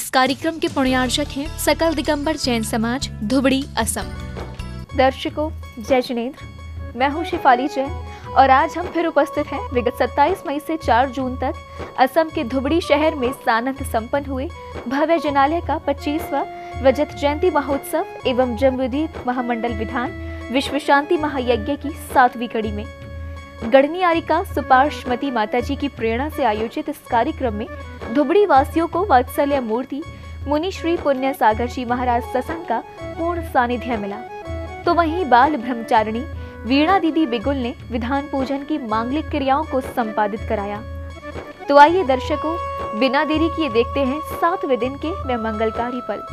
इस कार्यक्रम के पुण्यार्चक हैं सकल दिगंबर जैन समाज धुबड़ी असम। दर्शकों जय जिनेंद्र, मैं हूँ शिफाली जैन और आज हम फिर उपस्थित हैं विगत 27 मई से 4 जून तक असम के धुबड़ी शहर में सानंद संपन्न हुए भव्य जनालय का 25वां रजत जयंती महोत्सव एवं जम्बूद्वीप महामंडल विधान विश्व शांति महायज्ञ की 7वीं कड़ी में। गढ़नियारिका सुपार्श्वती माताजी की प्रेरणा से आयोजित इस कार्यक्रम में धुबड़ी वासियों को वात्सल्य मूर्ति मुनि श्री पुण्य सागर जी महाराज सत्संग का पूर्ण सानिध्य मिला। तो वहीं बाल ब्रह्मचारिणी वीणा दीदी बिगुल ने विधान पूजन की मांगलिक क्रियाओं को संपादित कराया। तो आइए दर्शकों, बिना देरी किए देखते हैं 7वें दिन के वे मंगलकारी पल।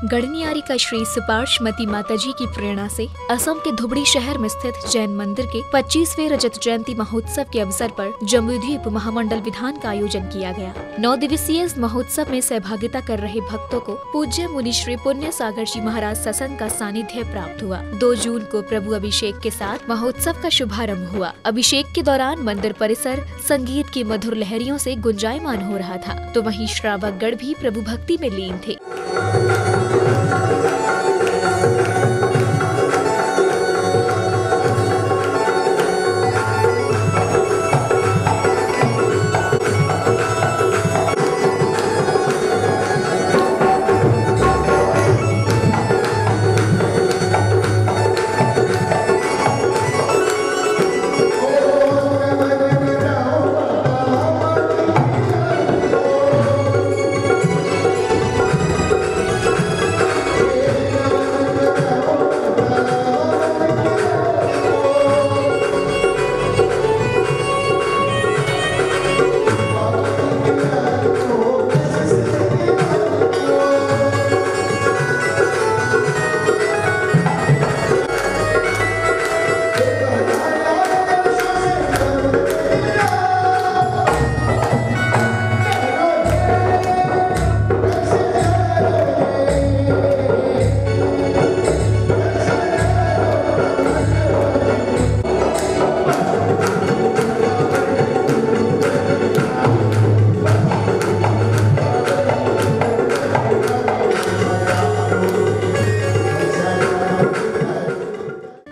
गढ़नियारिका श्री सुपार्श्वती माताजी की प्रेरणा से असम के धुबड़ी शहर में स्थित जैन मंदिर के 25वें रजत जयंती महोत्सव के अवसर पर जम्बूद्वीप महामंडल विधान का आयोजन किया गया। 9 दिवसीय इस महोत्सव में सहभागिता कर रहे भक्तों को पूज्य मुनि श्री पुण्य सागर जी महाराज सत्संग का सानिध्य प्राप्त हुआ। 2 जून को प्रभु अभिषेक के साथ महोत्सव का शुभारंभ हुआ। अभिषेक के दौरान मंदिर परिसर संगीत की मधुर लहरियों से गुंजायमान हो रहा था, तो वहीं श्रावक गण भी प्रभु भक्ति में लीन थे।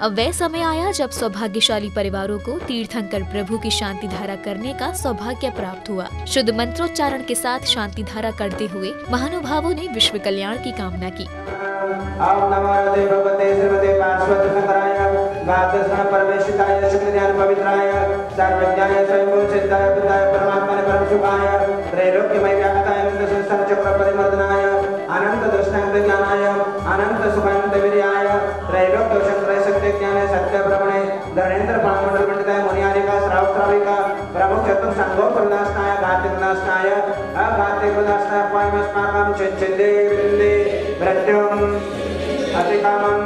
अब वह समय आया जब सौभाग्यशाली परिवारों को तीर्थंकर प्रभु की शांति धारा करने का सौभाग्य प्राप्त हुआ। शुद्ध मंत्रोच्चारण के साथ शांति धारा करते हुए महानुभावों ने विश्व कल्याण की कामना की। धरणेन्द्र पाणमंडल पंडिताय मुनियारिका श्रावस्त्राविका प्रमुख चतुर संघो प्रदासनाय गाते प्रदासनाय अगाते प्रदासनाय पायमस्माकं चिच्छिदे बिंदे मृत्युम अतिकामं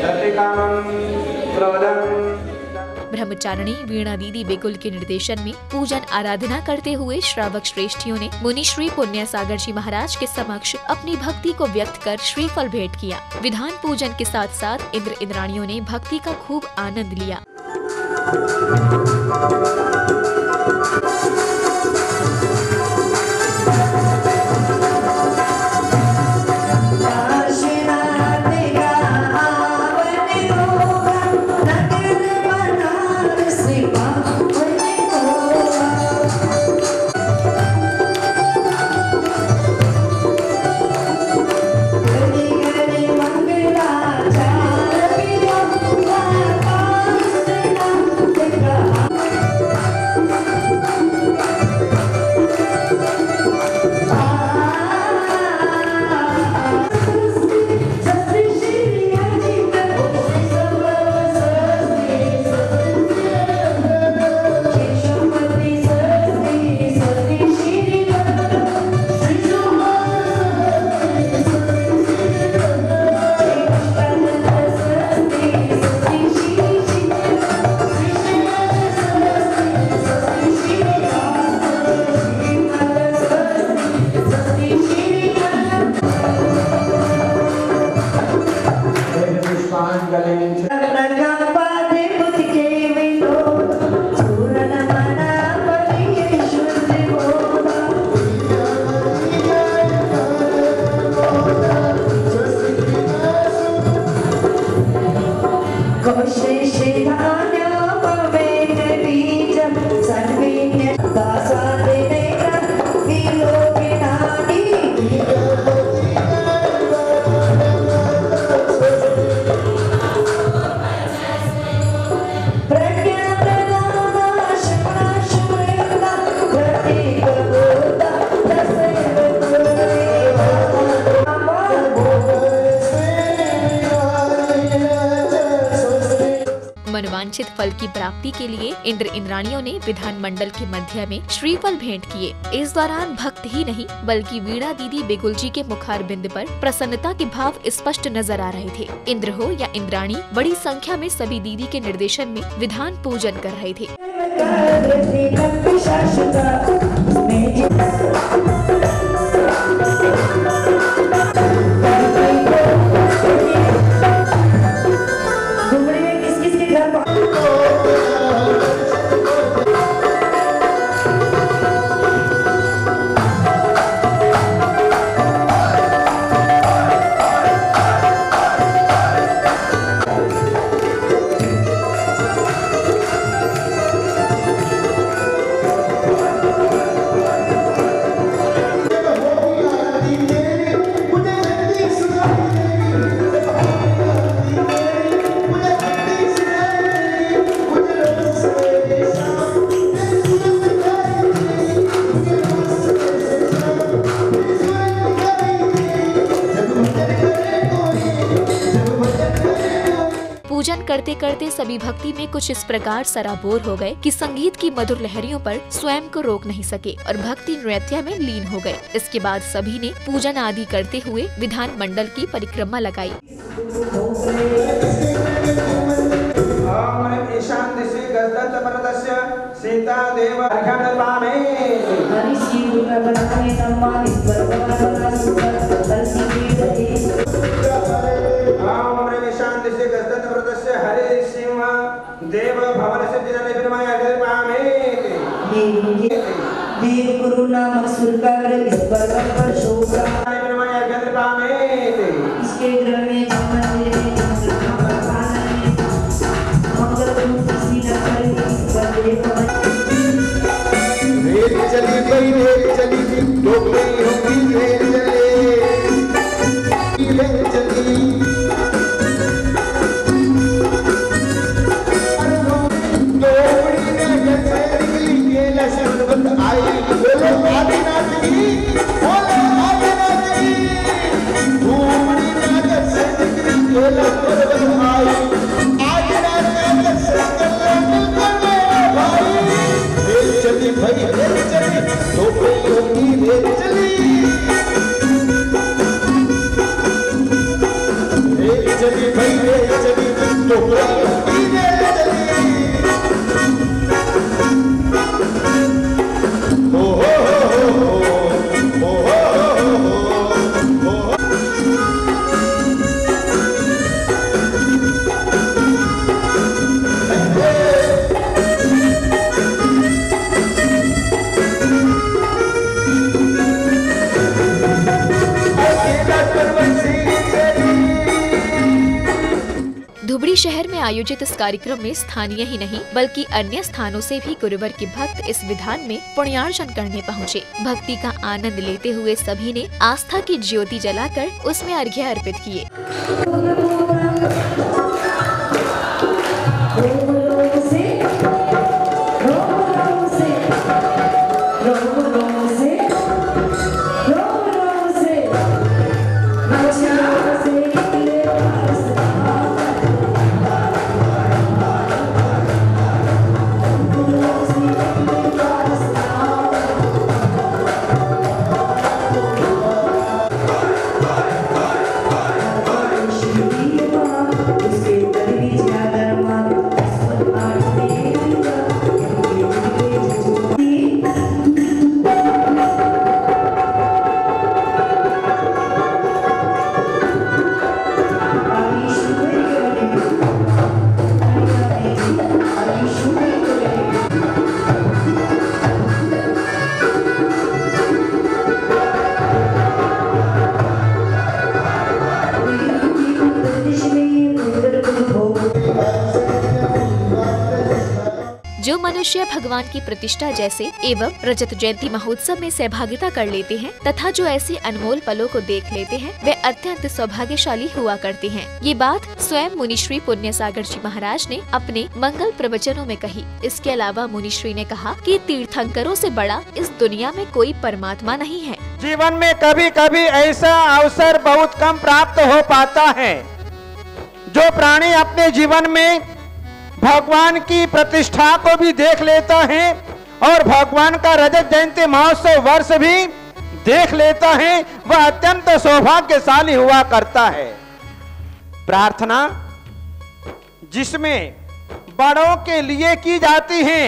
प्रतिकामं क्रोधं। ब्रह्मचारिणी वीणा दीदी बिगुल के निर्देशन में पूजन आराधना करते हुए श्रावक श्रेष्ठियों ने मुनि श्री पुण्य सागर जी महाराज के समक्ष अपनी भक्ति को व्यक्त कर श्रीफल भेंट किया। विधान पूजन के साथ साथ इंद्र इंद्राणियों ने भक्ति का खूब आनंद लिया। मनवांछित फल की प्राप्ति के लिए इंद्र इंद्राणियों ने विधान मंडल के मध्य में श्रीफल भेंट किए। इस दौरान भक्त ही नहीं बल्कि वीणा दीदी बिगुल जी के मुखार बिंद पर प्रसन्नता के भाव स्पष्ट नजर आ रहे थे। इंद्र हो या इंद्राणी, बड़ी संख्या में सभी दीदी के निर्देशन में विधान पूजन कर रहे थे। पूजन करते करते सभी भक्ति में कुछ इस प्रकार सराबोर हो गए कि संगीत की मधुर लहरियों पर स्वयं को रोक नहीं सके और भक्ति नृत्य में लीन हो गए। इसके बाद सभी ने पूजन आदि करते हुए विधान मंडल की परिक्रमा लगाई। देव भवन से जिन्होंने फिरमाया अगर पामे देव गुरु नाम सुरकर इस पर्वत पर शोभा फिरमाया अगर पामे इसके ग्रह में मंदिर में मंगल रूप सीधा कर इस पर रेल चली गई रेल चली तो गई होगी रेल चली धुबड़ी शहर में आयोजित इस कार्यक्रम में स्थानीय ही नहीं बल्कि अन्य स्थानों से भी गुरुवर के भक्त इस विधान में पुण्यार्जन करने पहुँचे। भक्ति का आनंद लेते हुए सभी ने आस्था की ज्योति जलाकर उसमें अर्घ्य अर्पित किए। जो मनुष्य भगवान की प्रतिष्ठा जैसे एवं रजत जयंती महोत्सव में सहभागिता कर लेते हैं तथा जो ऐसे अनमोल पलों को देख लेते हैं वे अत्यंत सौभाग्यशाली हुआ करते हैं। ये बात स्वयं मुनिश्री पुण्यसागर जी महाराज ने अपने मंगल प्रवचनों में कही। इसके अलावा मुनिश्री ने कहा कि तीर्थंकरों से बड़ा इस दुनिया में कोई परमात्मा नहीं है। जीवन में कभी कभी ऐसा अवसर बहुत कम प्राप्त हो पाता है। जो प्राणी अपने जीवन में भगवान की प्रतिष्ठा को भी देख लेता है और भगवान का रजत जयंती महोत्सव वर्ष भी देख लेता है, वह अत्यंत सौभाग्यशाली हुआ करता है। प्रार्थना जिसमें बड़ों के लिए की जाती है,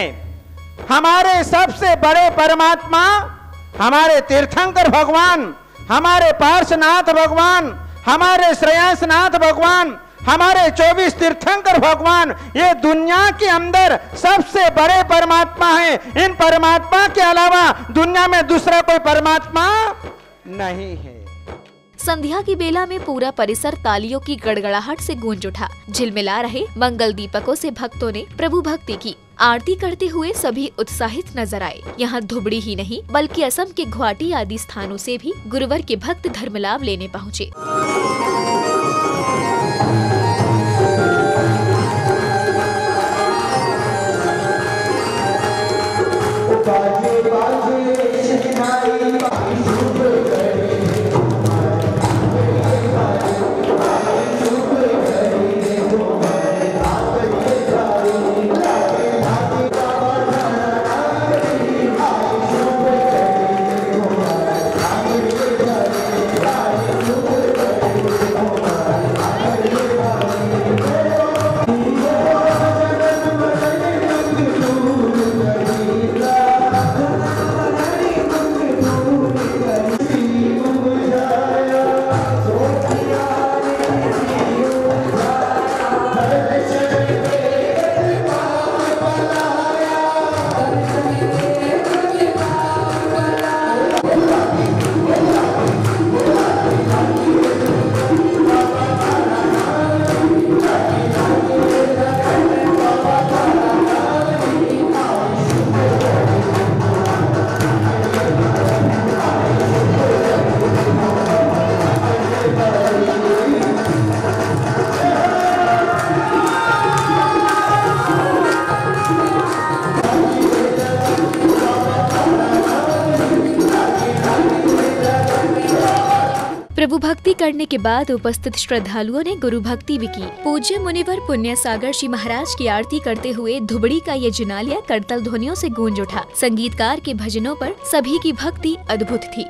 हमारे सबसे बड़े परमात्मा हमारे तीर्थंकर भगवान, हमारे पार्श्वनाथ भगवान, हमारे श्रेयसनाथ भगवान, हमारे 24 तीर्थंकर भगवान, ये दुनिया के अंदर सबसे बड़े परमात्मा हैं। इन परमात्मा के अलावा दुनिया में दूसरा कोई परमात्मा नहीं है। संध्या की बेला में पूरा परिसर तालियों की गड़गड़ाहट से गूंज उठा। झिलमिला रहे मंगल दीपकों से भक्तों ने प्रभु भक्ति की। आरती करते हुए सभी उत्साहित नजर आए। यहाँ धुबड़ी ही नहीं बल्कि असम के गुवाहाटी आदि स्थानों से भी गुरुवर के भक्त धर्मलाभ लेने पहुँचे। प्रभु भक्ति करने के बाद उपस्थित श्रद्धालुओं ने गुरु भक्ति भी की। पूज्य मुनिवर पुण्यसागर जी महाराज की आरती करते हुए धुबड़ी का ये जिनालिया करतल ध्वनियों से गूंज उठा। संगीतकार के भजनों पर सभी की भक्ति अद्भुत थी।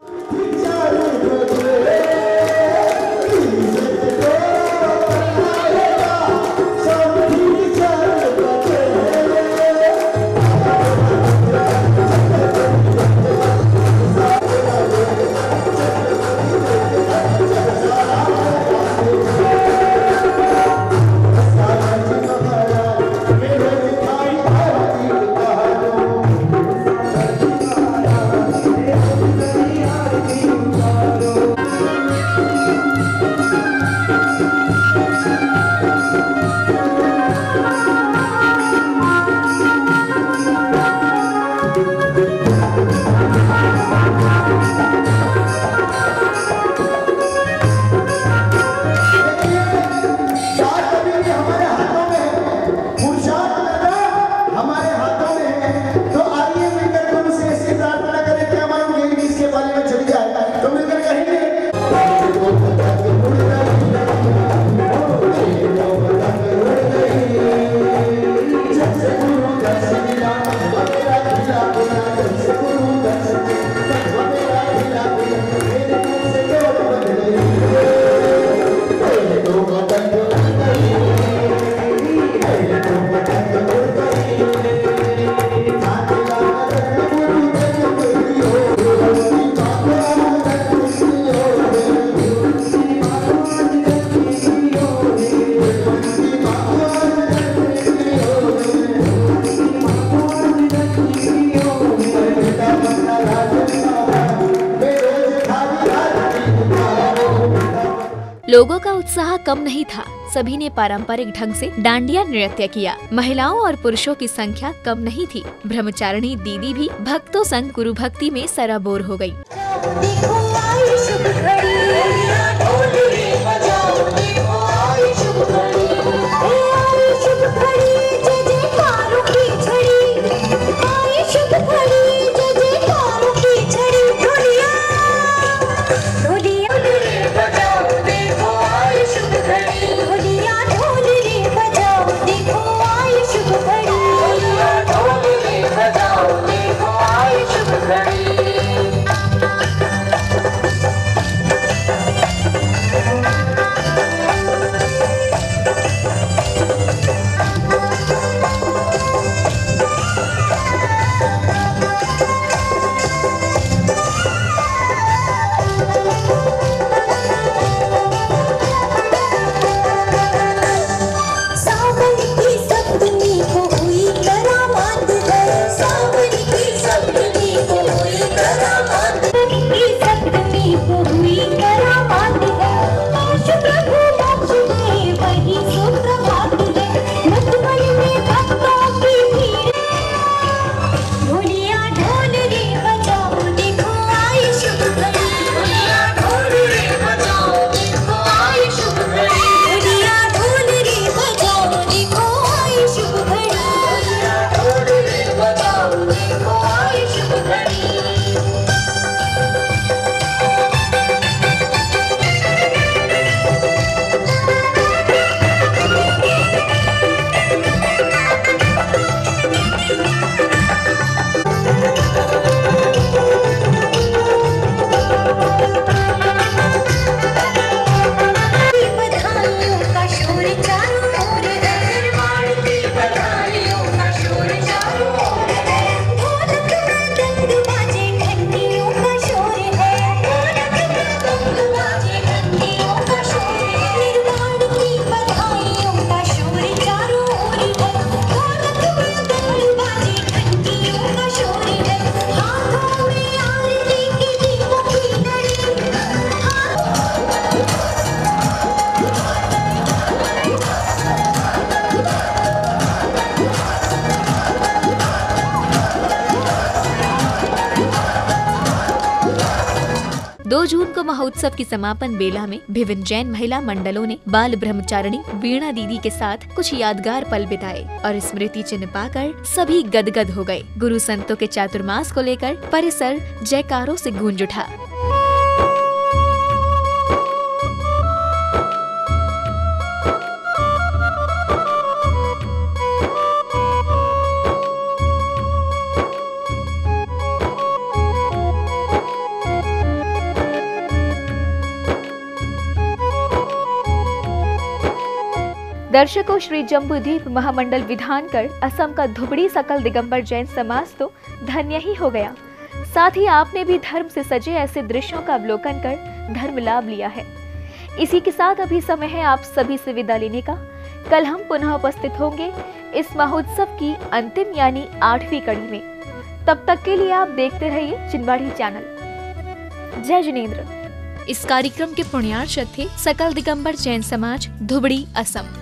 लोगों का उत्साह कम नहीं था। सभी ने पारंपरिक ढंग से डांडिया नृत्य किया। महिलाओं और पुरुषों की संख्या कम नहीं थी। ब्रह्मचारिणी दीदी भी भक्तों संग गुरु भक्ति में सराबोर हो गयी। जून को महोत्सव की समापन बेला में विभिन्न जैन महिला मंडलों ने बाल ब्रह्मचारिणी वीणा दीदी के साथ कुछ यादगार पल बिताए और स्मृति चिन्ह पाकर सभी गदगद हो गए। गुरु संतों के चातुर्मास को लेकर परिसर जयकारों से गूंज उठा। दर्शकों, श्री जम्बूद्वीप महामंडल विधान कर असम का धुबड़ी सकल दिगंबर जैन समाज तो धन्य ही हो गया। साथ ही आपने भी धर्म से सजे ऐसे दृश्यों का अवलोकन कर धर्म लाभ लिया है। इसी के साथ अभी समय है आप सभी से विदा लेने का। कल हम पुनः उपस्थित होंगे इस महोत्सव की अंतिम यानी 8वीं कड़ी में। तब तक के लिए आप देखते रहिए चिनवाड़ी चैनल। जय जिनेंद्र। इस कार्यक्रम के पुण्यार्चक थे सकल दिगंबर जैन समाज धुबड़ी असम।